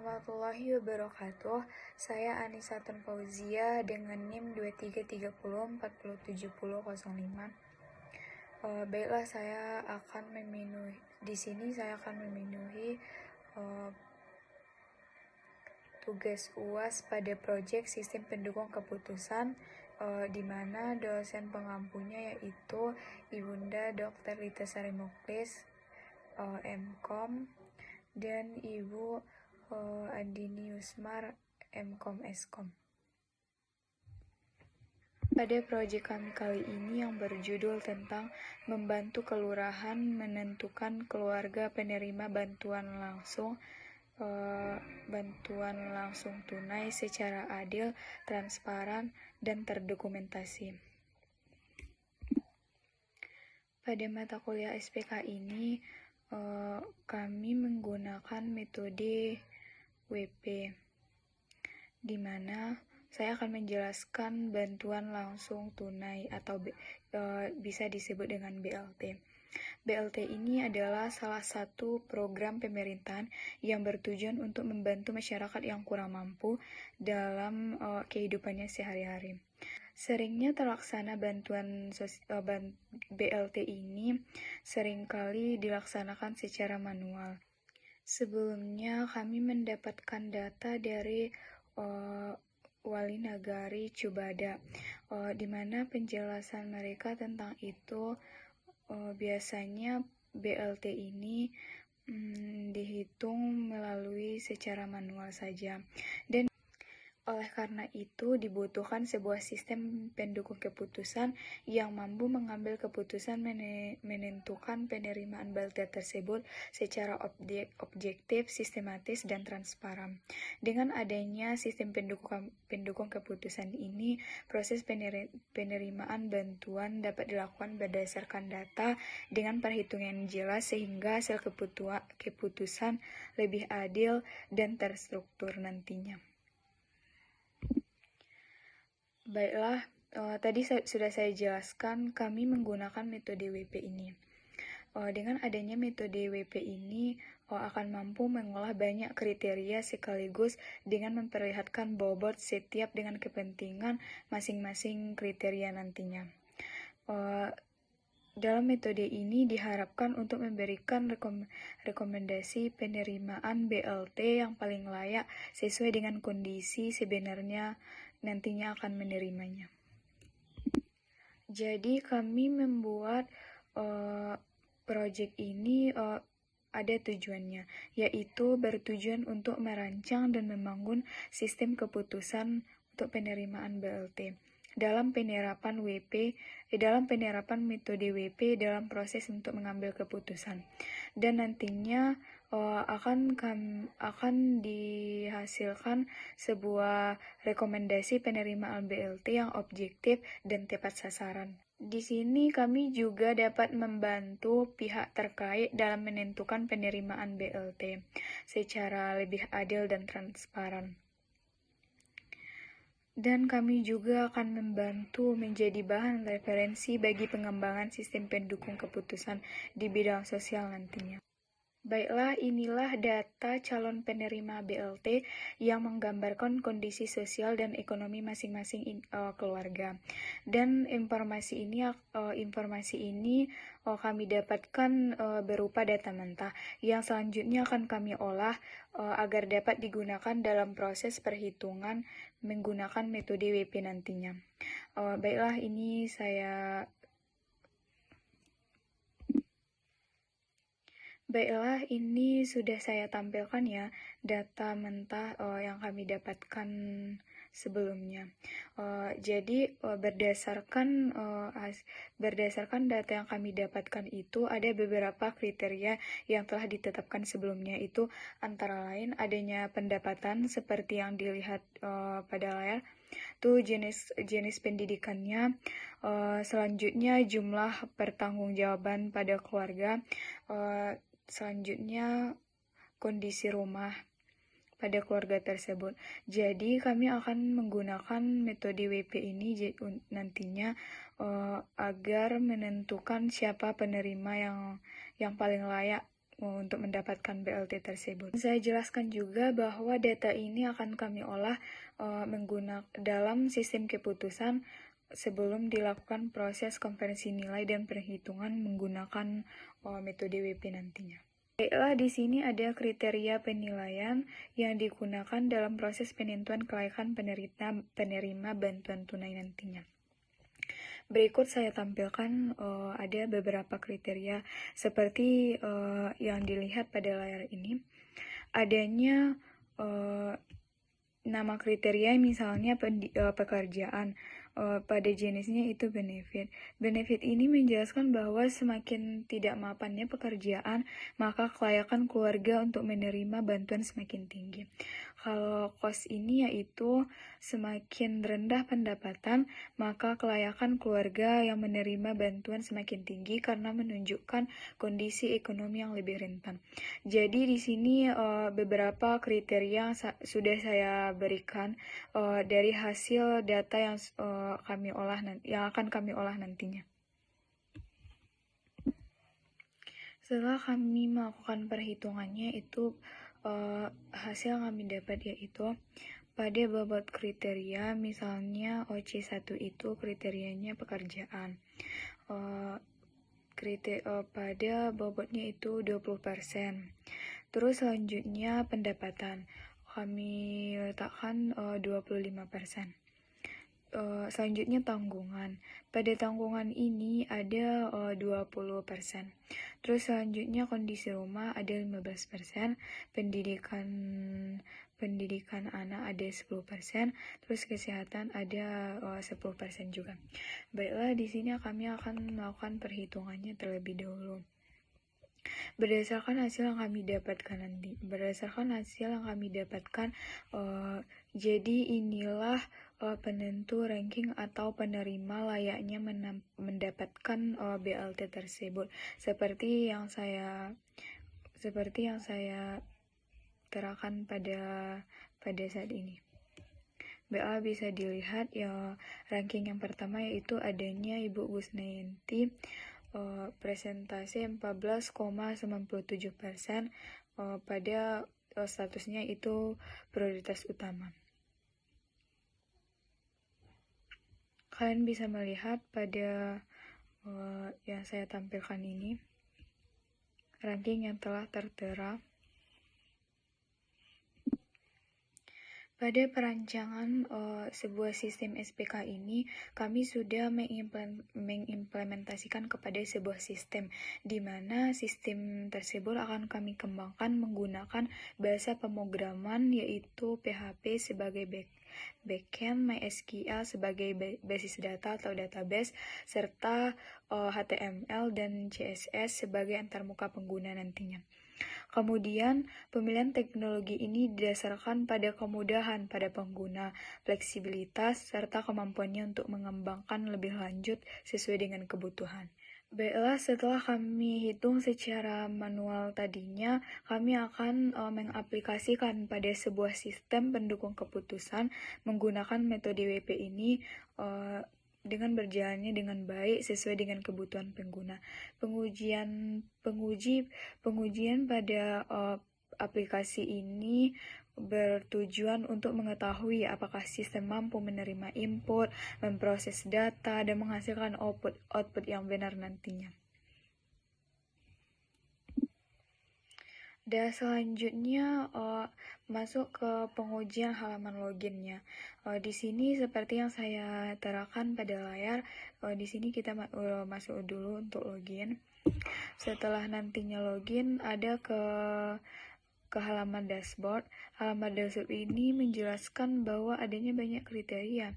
warahmatullahi wabarakatuh. Saya Anisatun Fauzia dengan NIM 2330407005. Baiklah, di sini saya akan memenuhi tugas UAS pada proyek sistem pendukung keputusan, di mana dosen pengampunya yaitu Ibunda Dr. Rita Sari Muklis, MKom, dan Ibu Andini Yusmar, MKom Eskom. Pada proyek kami kali ini yang berjudul tentang membantu kelurahan menentukan keluarga penerima bantuan langsung tunai secara adil, transparan, dan terdokumentasi. Pada mata kuliah SPK ini, kami menggunakan metode WP, di mana saya akan menjelaskan bantuan langsung tunai atau bisa disebut dengan BLT. BLT ini adalah salah satu program pemerintahan yang bertujuan untuk membantu masyarakat yang kurang mampu dalam kehidupannya sehari-hari. Seringnya terlaksana BLT ini seringkali dilaksanakan secara manual. Sebelumnya kami mendapatkan data dari Wali Nagari Cubada, di mana penjelasan mereka tentang itu. Biasanya BLT ini dihitung melalui secara manual saja, dan oleh karena itu dibutuhkan sebuah sistem pendukung keputusan yang mampu mengambil keputusan menentukan penerimaan BLT tersebut secara objektif, sistematis, dan transparan. Dengan adanya sistem pendukung keputusan ini, proses penerimaan bantuan dapat dilakukan berdasarkan data dengan perhitungan jelas sehingga hasil keputusan lebih adil dan terstruktur nantinya. Baiklah, tadi sudah saya jelaskan kami menggunakan metode WP ini. Dengan adanya metode WP ini akan mampu mengolah banyak kriteria sekaligus dengan memperlihatkan bobot setiap dengan kepentingan masing-masing kriteria nantinya. Dalam metode ini diharapkan untuk memberikan rekomendasi penerimaan BLT yang paling layak sesuai dengan kondisi sebenarnya nantinya akan menerimanya. Jadi kami membuat proyek ini ada tujuannya, yaitu bertujuan untuk merancang dan membangun sistem keputusan untuk penerimaan BLT. Dalam penerapan metode WP dalam proses untuk mengambil keputusan, dan nantinya akan dihasilkan sebuah rekomendasi penerimaan BLT yang objektif dan tepat sasaran. Di sini kami juga dapat membantu pihak terkait dalam menentukan penerimaan BLT secara lebih adil dan transparan. Dan kami juga akan membantu menjadi bahan referensi bagi pengembangan sistem pendukung keputusan di bidang sosial nantinya. Baiklah, inilah data calon penerima BLT yang menggambarkan kondisi sosial dan ekonomi masing-masing keluarga. Dan informasi ini kami dapatkan berupa data mentah yang selanjutnya akan kami olah agar dapat digunakan dalam proses perhitungan menggunakan metode WP nantinya. Baiklah, ini sudah saya tampilkan ya data mentah yang kami dapatkan sebelumnya. Jadi berdasarkan data yang kami dapatkan itu ada beberapa kriteria yang telah ditetapkan sebelumnya, itu antara lain adanya pendapatan seperti yang dilihat pada layar, tuh jenis pendidikannya, selanjutnya jumlah pertanggungjawaban pada keluarga, selanjutnya kondisi rumah pada keluarga tersebut. Jadi kami akan menggunakan metode WP ini nantinya agar menentukan siapa penerima yang paling layak untuk mendapatkan BLT tersebut. Saya jelaskan juga bahwa data ini akan kami olah menggunakan dalam sistem keputusan sebelum dilakukan proses konversi nilai dan perhitungan menggunakan metode WP nantinya. Baiklah, di sini ada kriteria penilaian yang digunakan dalam proses penentuan kelayakan penerima bantuan tunai nantinya. Berikut saya tampilkan ada beberapa kriteria seperti yang dilihat pada layar ini. Adanya nama kriteria misalnya pekerjaan, pada jenisnya itu benefit. Benefit ini menjelaskan bahwa semakin tidak mapannya pekerjaan, maka kelayakan keluarga untuk menerima bantuan semakin tinggi. Kalau cost ini yaitu semakin rendah pendapatan, maka kelayakan keluarga yang menerima bantuan semakin tinggi karena menunjukkan kondisi ekonomi yang lebih rentan. Jadi di sini beberapa kriteria yang sudah saya berikan dari hasil data yang akan kami olah nantinya. Setelah kami melakukan perhitungannya itu hasil yang kami dapat yaitu pada bobot kriteria, misalnya OC1 itu kriterianya pekerjaan. Pada bobotnya itu 20%. Terus selanjutnya pendapatan, kami letakkan 25%. Selanjutnya tanggungan. Pada tanggungan ini ada 20%. Terus selanjutnya kondisi rumah ada 15%, pendidikan anak ada 10%, terus kesehatan ada 10% juga. Baiklah, di sini kami akan melakukan perhitungannya terlebih dahulu. Berdasarkan hasil yang kami dapatkan, jadi inilah penentu ranking atau penerima layaknya mendapatkan BLT tersebut. Seperti yang saya terangkan pada saat ini. BA bisa dilihat ya, ranking yang pertama yaitu adanya Ibu Gusnayanti, presentasi 14,97%, pada statusnya itu prioritas utama. Kalian bisa melihat pada yang saya tampilkan ini, ranking yang telah tertera. Pada perancangan sebuah sistem SPK ini, kami sudah mengimplementasikan kepada sebuah sistem, di mana sistem tersebut akan kami kembangkan menggunakan bahasa pemrograman yaitu PHP sebagai backend, MySQL sebagai basis data atau database, serta HTML dan CSS sebagai antarmuka pengguna nantinya. Kemudian, pemilihan teknologi ini didasarkan pada kemudahan pada pengguna, fleksibilitas, serta kemampuannya untuk mengembangkan lebih lanjut sesuai dengan kebutuhan. Baiklah, setelah kami hitung secara manual tadinya, kami akan mengaplikasikan pada sebuah sistem pendukung keputusan menggunakan metode WP ini dengan berjalannya dengan baik sesuai dengan kebutuhan pengguna. Pengujian pada aplikasi ini bertujuan untuk mengetahui apakah sistem mampu menerima input, memproses data, dan menghasilkan output yang benar nantinya. Dan selanjutnya masuk ke pengujian halaman loginnya. Di sini seperti yang saya terangkan pada layar, di sini kita masuk dulu untuk login. Setelah nantinya login, ada ke halaman dashboard. Halaman dashboard ini menjelaskan bahwa adanya banyak kriteria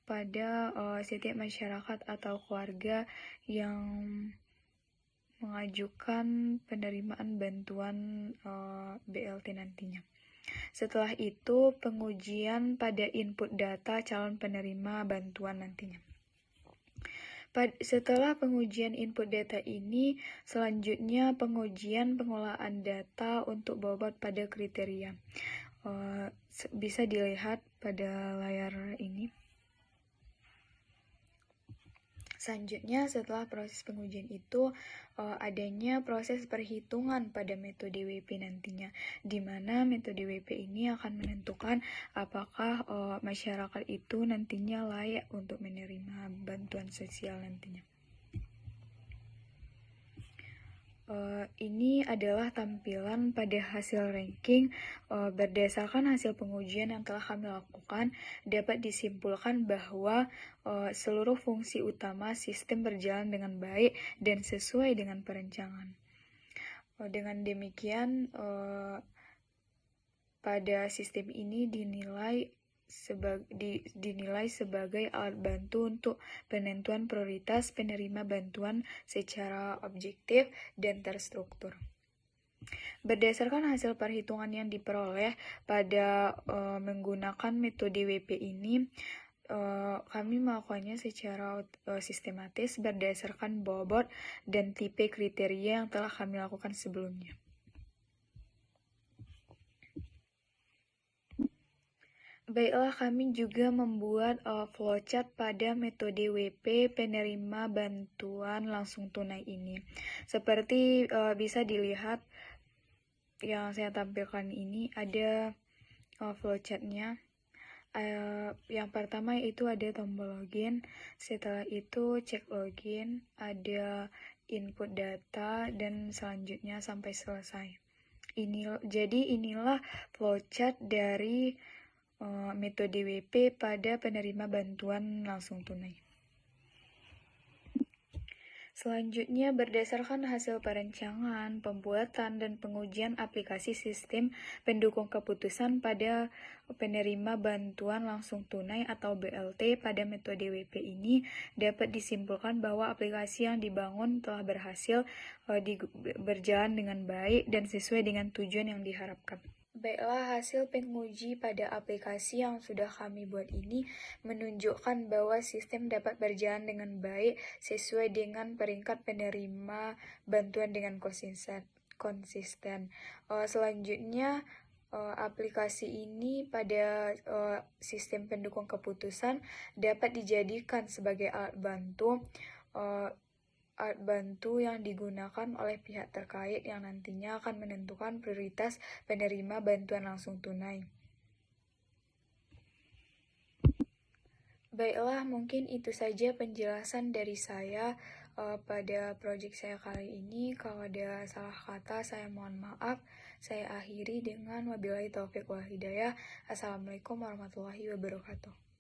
pada setiap masyarakat atau keluarga yang mengajukan penerimaan bantuan BLT nantinya. Setelah itu, pengujian pada input data calon penerima bantuan nantinya. Setelah pengujian input data ini, selanjutnya pengujian pengolahan data untuk bobot pada kriteria. Bisa dilihat pada layar ini. Selanjutnya, setelah proses pengujian itu, adanya proses perhitungan pada metode WP nantinya, di mana metode WP ini akan menentukan apakah masyarakat itu nantinya layak untuk menerima bantuan sosial nantinya. Ini adalah tampilan pada hasil ranking. Berdasarkan hasil pengujian yang telah kami lakukan, dapat disimpulkan bahwa seluruh fungsi utama sistem berjalan dengan baik dan sesuai dengan perencanaan. Dengan demikian, pada sistem ini dinilai sebagai alat bantu untuk penentuan prioritas penerima bantuan secara objektif dan terstruktur. Berdasarkan hasil perhitungan yang diperoleh pada menggunakan metode WP ini, kami melakukannya secara sistematis berdasarkan bobot dan tipe kriteria yang telah kami lakukan sebelumnya. Baiklah, kami juga membuat flowchart pada metode WP penerima bantuan langsung tunai ini. Seperti bisa dilihat yang saya tampilkan ini, ada flowchartnya. Yang pertama itu ada tombol login, setelah itu cek login, ada input data, dan selanjutnya sampai selesai. Jadi inilah flowchart dari metode WP pada penerima bantuan langsung tunai. Selanjutnya, berdasarkan hasil perencanaan, pembuatan, dan pengujian aplikasi sistem pendukung keputusan pada penerima bantuan langsung tunai atau BLT pada metode WP ini, dapat disimpulkan bahwa aplikasi yang dibangun telah berhasil berjalan dengan baik dan sesuai dengan tujuan yang diharapkan. Baiklah, hasil penguji pada aplikasi yang sudah kami buat ini menunjukkan bahwa sistem dapat berjalan dengan baik sesuai dengan peringkat penerima bantuan dengan konsisten. Selanjutnya, aplikasi ini pada sistem pendukung keputusan dapat dijadikan sebagai alat bantu yang digunakan oleh pihak terkait yang nantinya akan menentukan prioritas penerima bantuan langsung tunai. Baiklah, mungkin itu saja penjelasan dari saya pada proyek saya kali ini. Kalau ada salah kata, saya mohon maaf. Saya akhiri dengan wabillahi taufiq wal hidayah. Assalamualaikum warahmatullahi wabarakatuh.